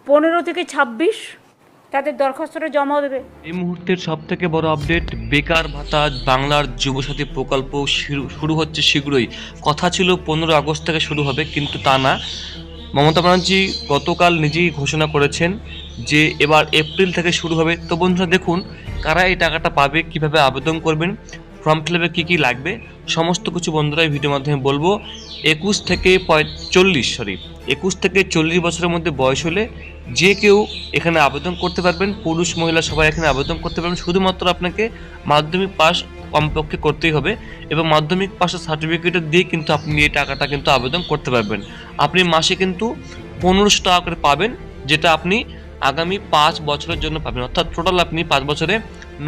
15 থেকে 26 তাদের দরখাস্তটা জমা দেবে। এই মুহূর্তের সব থেকে বড় আপডেট, বেকার ভাতা বাংলার যুবসাথী প্রকল্প শুরু হচ্ছে শীঘ্রই। কথা ছিল 15 আগস্ট থেকে শুরু হবে, কিন্তু তা না। মমতা ব্যানার্জি গতকাল নিজেই ঘোষণা করেছেন যে এবার এপ্রিল থেকে শুরু হবে। তো বন্ধুরা দেখুন, কারা এই টাকাটা পাবে, কিভাবে আবেদন করবেন, ফর্ম ফিল আপে কী কী লাগবে, সমস্ত কিছু বন্ধুরা এই ভিডিওর মাধ্যমে বলবো। 21 থেকে 40 বছরের মধ্যে বয়স হলে যে কেউ এখানে আবেদন করতে পারবেন। পুরুষ মহিলা সবাই এখানে আবেদন করতে পারবেন। শুধুমাত্র আপনাকে মাধ্যমিক পাস কমপক্ষে করতেই হবে, এবং মাধ্যমিক পাসের সার্টিফিকেট দিয়ে কিন্তু আপনি এই টাকাটা কিন্তু আবেদন করতে পারবেন। আপনি মাসে কিন্তু 1500 টাকা করে পাবেন, যেটা আপনি আগামী 5 বছরের জন্য পাবেন। অর্থাৎ টোটাল আপনি 5 বছরে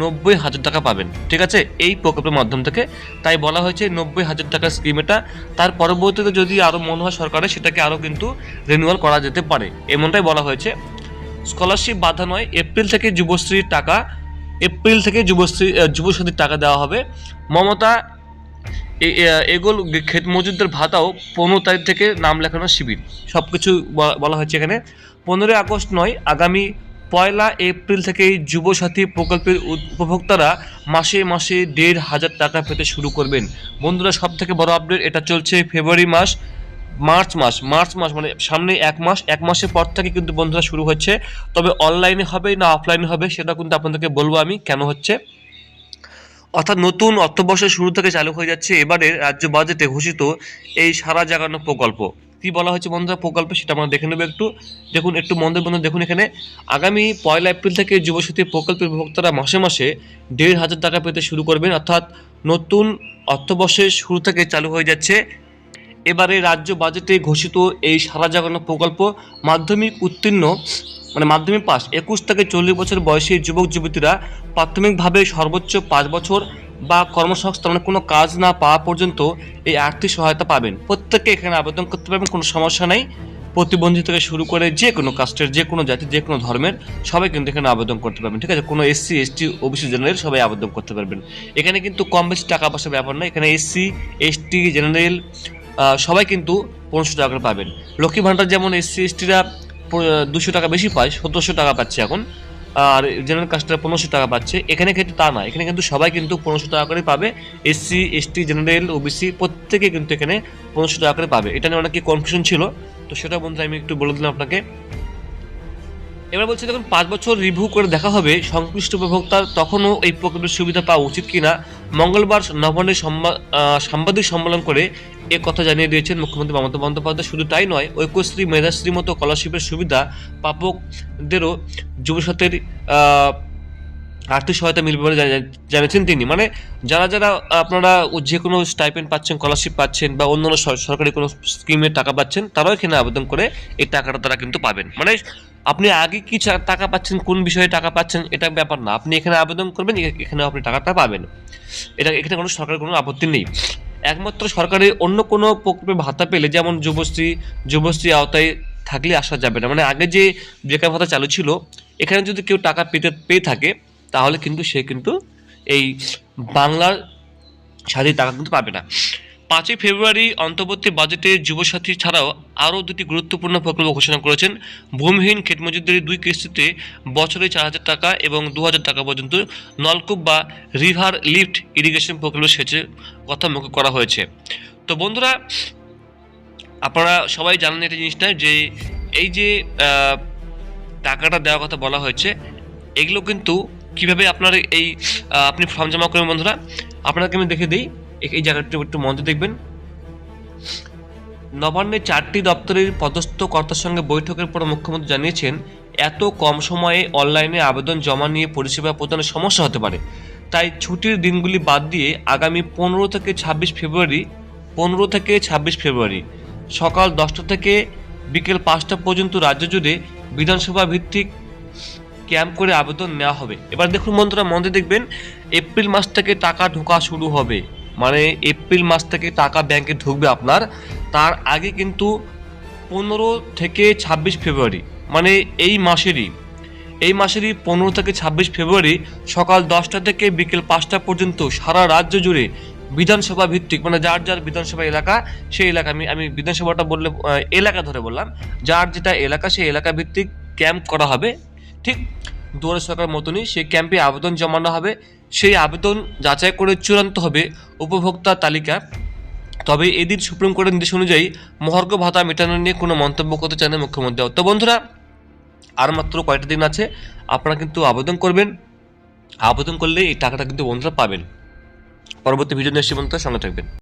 90,000 টাকা পাবেন, ঠিক আছে, এই প্রকল্পের মাধ্যম থেকে। তাই বলা হয়েছে 90,000 টাকার স্কিম এটা। তার পরবর্তীতে যদি আরও মনে হয় সরকারের, সেটাকে আরও কিন্তু রিনিউয়াল করা যেতে পারে, এমনটাই বলা হয়েছে। স্কলারশিপ বাধা নয়, এপ্রিল থেকে যুবশ্রীর যুবসাথীর টাকা দেওয়া হবে। মমতা এগুলো ক্ষেত মজুরদের ভাতাও 15 তারিখ থেকে নাম লেখানোর শিবির, সব কিছু বলা হয়েছে এখানে। 15 আগস্ট নয়, আগামী 1 এপ্রিল থেকে যুবসাথী প্রকল্পের উপভোক্তারা মাসে মাসে 1,500 টাকা পেতে শুরু করবেন। বন্ধুরা সব থেকে বড় আপডেট, এটা চলছে ফেব্রুয়ারি মাস, মার্চ মাস মানে সামনে এক মাসের পর থেকে কিন্তু বন্ধুরা শুরু হচ্ছে। তবে অনলাইনে হবে না অফলাইনে হবে সেটা কিন্তু আপনাদেরকে বলবো আমি কেন হচ্ছে। অর্থাৎ নতুন অর্থবর্ষের শুরু থেকে চালু হয়ে যাচ্ছে এবারে রাজ্য বাজেটে ঘোষিত এই সারা জাগানো প্রকল্প। কি বলা হয়েছে বন্ধুরা প্রকল্পে, সেটা আমরা দেখে নেব একটু। দেখুন একটু মন দিয়ে বন্ধুরা দেখুন, এখানে আগামী 1 এপ্রিল থেকে যুবসাথী প্রকল্পের উপভোক্তারা মাসে মাসে 1,500 টাকা পেতে শুরু করবেন। অর্থাৎ নতুন অর্থবর্ষের শুরু থেকে চালু হয়ে যাচ্ছে এবারে রাজ্য বাজেটে ঘোষিত এই সারা জাগানো প্রকল্প। মাধ্যমিক উত্তীর্ণ মানে মাধ্যমিক পাস 21 থেকে 40 বছর বয়সী যুবক যুবতীরা প্রাথমিকভাবে সর্বোচ্চ 5 বছর বা কর্মসংস্থানে কোনো কাজ না পাওয়া পর্যন্ত এই আর্থিক সহায়তা পাবেন। প্রত্যেকে এখানে আবেদন করতে পারবেন, কোনো সমস্যা নেই। প্রতিবন্ধী থেকে শুরু করে যে কোনো কাস্টের, যে কোনো জাতি, যে কোনো ধর্মের সবাই কিন্তু এখানে আবেদন করতে পারবেন, ঠিক আছে। কোনো SC ST OBC জেনারেল সবাই আবেদন করতে পারবেন। এখানে কিন্তু কম বেশি টাকা পয়সার ব্যাপার না, এখানে SC ST জেনারেল সবাই কিন্তু 1500 টাকা করে পাবেন। লক্ষ্মী ভাণ্ডার যেমন SC STরা 200 টাকা বেশি পায়, 1700 টাকা পাচ্ছে এখন, আর জেনারেল কাস্টরা 1500 টাকা পাচ্ছে। এখানে কিন্তু তা না, এখানে কিন্তু সবাই কিন্তু 1500 টাকা করে পাবে। SC ST জেনারেল OBC প্রত্যেকে কিন্তু এখানে 1500 টাকা করে পাবে। এটা নিয়ে অনেক কনফিউশন ছিল, তো সেটা বন্ধু আমি একটু বলে দিলাম আপনাকে। এবার বলছি দেখুন, 5 বছর রিভিউ করে দেখা হবে সংশ্লিষ্ট উপভোক্তার তখনও এই প্রকল্পের সুবিধা পাওয়া উচিত কিনা। মঙ্গলবার নবান্নে সাংবাদিক সম্মেলন করে এ কথা জানিয়ে দিয়েছেন মুখ্যমন্ত্রী মমতা বন্দ্যোপাধ্যায়। শুধু তাই নয়, ঐক্যশ্রী মেধাশ্রী মতো স্কলারশিপের সুবিধা প্রাপকদেরও যুবসাথীর আর্থিক সহায়তা মিলবে বলে জানিয়েছেন তিনি। মানে যারা যারা আপনারা যে কোনো স্টাইপেন্ড পাচ্ছেন, স্কলারশিপ পাচ্ছেন বা অন্যান্য সরকারি কোনো স্কিমের টাকা পাচ্ছেন, তারাও এখানে আবেদন করে এই টাকাটা তারা কিন্তু পাবেন। মানে আপনি আগে কি টাকা পাচ্ছেন, কোন বিষয়ে টাকা পাচ্ছেন, এটা ব্যাপার না, আপনি এখানে আবেদন করবেন, এখানে আপনি টাকাটা পাবেন। এখানে কোনো সরকারের কোনো আপত্তি নেই। একমাত্র সরকারি অন্য কোনো প্রকল্পে ভাতা পেলে, যেমন যুবশ্রী আওতায় থাকলে আসা যাবে না। মানে আগে যে বেকার ভাতা চালু ছিল, এখানে যদি কেউ টাকা পেয়ে থাকে তাহলে কিন্তু সে কিন্তু এই বাংলার সাথী টাকা কিন্তু পাবে না। 5 ফেব্রুয়ারি অন্তর্বর্তী বাজেটে যুবসাথী ছাড়াও আরও 2টি গুরুত্বপূর্ণ প্রকল্প ঘোষণা করেছেন। ভূমিহীন ক্ষেতমজুরদের 2 কিস্তিতে বছরে 4,000 টাকা এবং 2,000 টাকা পর্যন্ত নলকূপ বা রিভার লিফট ইরিগেশন প্রকল্প সেচের কথা মুখ করা হয়েছে। তো বন্ধুরা আপনারা সবাই জানেন এটা জিনিসটা, যে এই যে টাকাটা দেওয়ার কথা বলা হয়েছে, এগুলো কিন্তু কীভাবে আপনার এই আপনি ফর্ম জমা করবেন বন্ধুরা, আপনাকে আমি দেখে দিই। এই জায়গাটা একটু মন দিয়ে দেখবেন। নবান্নে 4টি দপ্তরের পদস্থ কর্তার সঙ্গে বৈঠকের পর মুখ্যমন্ত্রী জানিয়েছেন, এত কম সময়ে অনলাইনে আবেদন জমা নিয়ে পরিষেবা প্রদানের সমস্যা হতে পারে। তাই ছুটির দিনগুলি বাদ দিয়ে আগামী 15 থেকে 26 ফেব্রুয়ারি সকাল 10টা থেকে বিকেল 5টা পর্যন্ত রাজ্য জুড়ে বিধানসভা ভিত্তিক ক্যাম্প করে আবেদন নেওয়া হবে। এবার দেখুন বন্ধুরা, মন দিয়ে দেখবেন, এপ্রিল মাস থেকে টাকা ঢোকা শুরু হবে। মানে এপ্রিল মাস থেকে টাকা ব্যাংকে ঢুকবে আপনার। তার আগে কিন্তু 15 থেকে 26 ফেব্রুয়ারি, মানে এই মাসেরই 15 থেকে 26 ফেব্রুয়ারি সকাল 10টা থেকে বিকেল 5টা পর্যন্ত সারা রাজ্য জুড়ে বিধানসভা ভিত্তিক, মানে যার যার বিধানসভা এলাকা সেই এলাকা, আমি বিধানসভাটা বললে এলাকা ধরে বললাম, যার যেটা এলাকা সেই এলাকা ভিত্তিক ক্যাম্প করা হবে, ঠিক দুয়ারে সরকার মতনই সেই ক্যাম্পে আবেদন জমানো হবে। সেই আবেদন যাচাই করে চূড়ান্ত হবে উপভোক্তা তালিকা। তবে এদিন সুপ্রিম কোর্টের নির্দেশ অনুযায়ী মহার্ঘ ভাতা মেটানো নিয়ে কোনো মন্তব্য করতে চান না মুখ্যমন্ত্রী। তো বন্ধুরা, আর মাত্র কয়টা দিন আছে, আপনারা কিন্তু আবেদন করবেন। আবেদন করলে এই টাকাটা কিন্তু বন্ধুরা পাবেন। পরবর্তী ভিডিও নিয়ে আসছি বন্ধুরা, সঙ্গে থাকবেন।